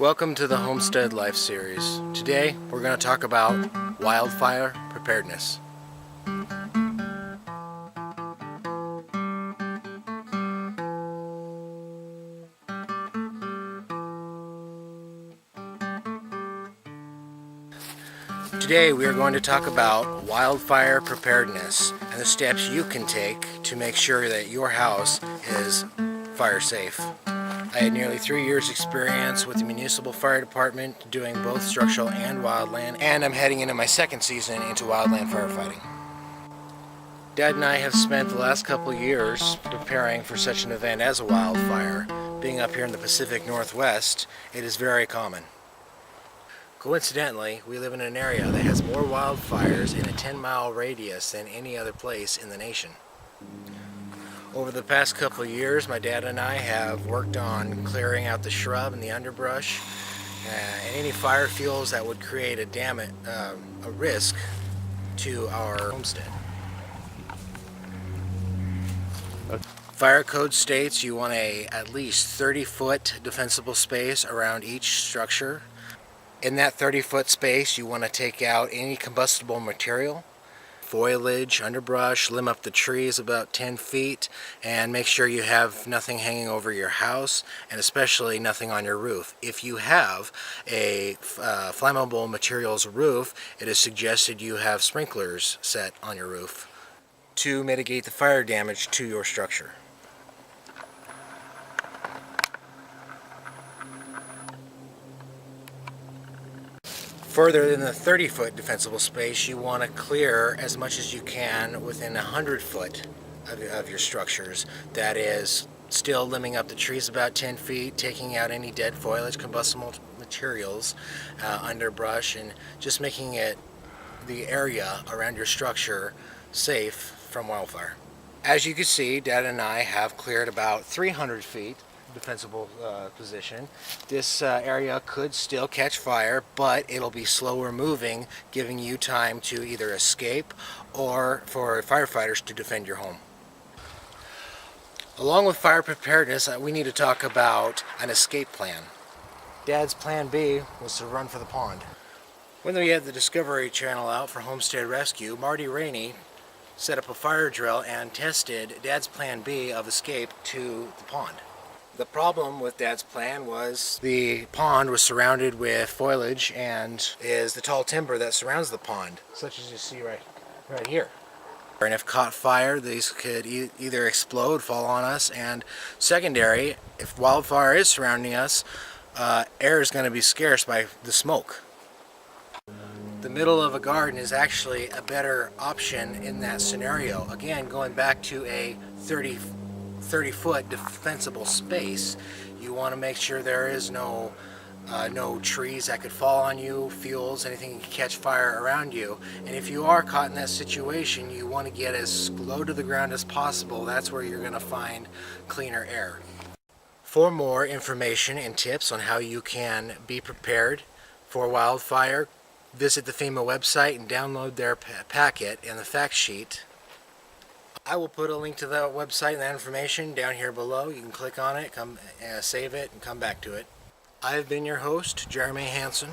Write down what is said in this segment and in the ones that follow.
Welcome to the Homestead Life Series. Today we're going to talk about wildfire preparedness. Today we are going to talk about wildfire preparedness and the steps you can take to make sure that your house is fire safe. I had nearly 3 years experience with the municipal fire department doing both structural and wildland, and I'm heading into my second season into wildland firefighting. Dad and I have spent the last couple years preparing for such an event as a wildfire. Being up here in the Pacific Northwest, it is very common. Coincidentally, we live in an area that has more wildfires in a 10-mile radius than any other place in the nation. Over the past couple of years, my dad and I have worked on clearing out the shrub and the underbrush and any fire fuels that would create a risk to our homestead. Fire code states you want at least 30-foot defensible space around each structure. In that 30-foot space, you want to take out any combustible material, foliage, underbrush, limb up the trees about 10 feet, and make sure you have nothing hanging over your house, and especially nothing on your roof. If you have a flammable materials roof, it is suggested you have sprinklers set on your roof to mitigate the fire damage to your structure. Further than the 30-foot defensible space, you want to clear as much as you can within 100 foot of your structures. That is, still limbing up the trees about 10 feet, taking out any dead foliage, combustible materials, underbrush, and just making the area around your structure safe from wildfire. As you can see, Dad and I have cleared about 300 feet defensible position. This area could still catch fire, but it'll be slower moving, giving you time to either escape or for firefighters to defend your home. Along with fire preparedness, we need to talk about an escape plan. Dad's plan B was to run for the pond. When we had the Discovery Channel out for Homestead Rescue, Marty Rainey set up a fire drill and tested Dad's plan B of escape to the pond. The problem with Dad's plan was the pond was surrounded with foliage and is the tall timber that surrounds the pond, such as you see right here. And if caught fire, these could either explode, fall on us, and secondary, if wildfire is surrounding us, air is going to be scarce by the smoke. The middle of a garden is actually a better option in that scenario. Again, going back to a 30-foot defensible space, you want to make sure there is no trees that could fall on you, fuels, anything that can catch fire around you. And if you are caught in that situation, you want to get as low to the ground as possible. That's where you're going to find cleaner air. For more information and tips on how you can be prepared for wildfire, visit the FEMA website and download their packet and the fact sheet. I will put a link to that website and that information down here below. You can click on it, save it, and come back to it. I've been your host, Jeremy Hansen.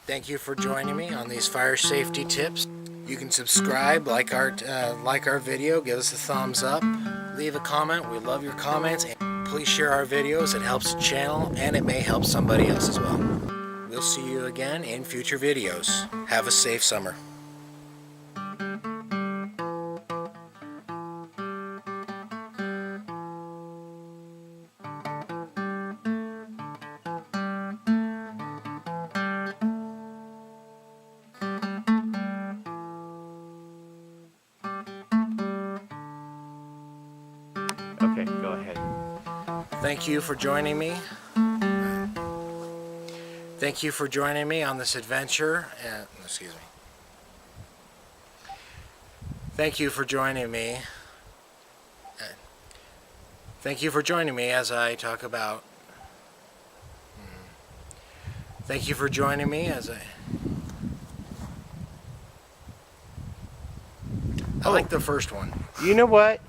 Thank you for joining me on these fire safety tips. You can subscribe, like our video, give us a thumbs up, leave a comment. We love your comments, and please share our videos. It helps the channel, and it may help somebody else as well. We'll see you again in future videos. Have a safe summer. Okay, go ahead. Thank you for joining me. Thank you for joining me on this adventure. Excuse me. Thank you for joining me. Thank you for joining me as I talk about. Thank you for joining me as I like the first one. You know what?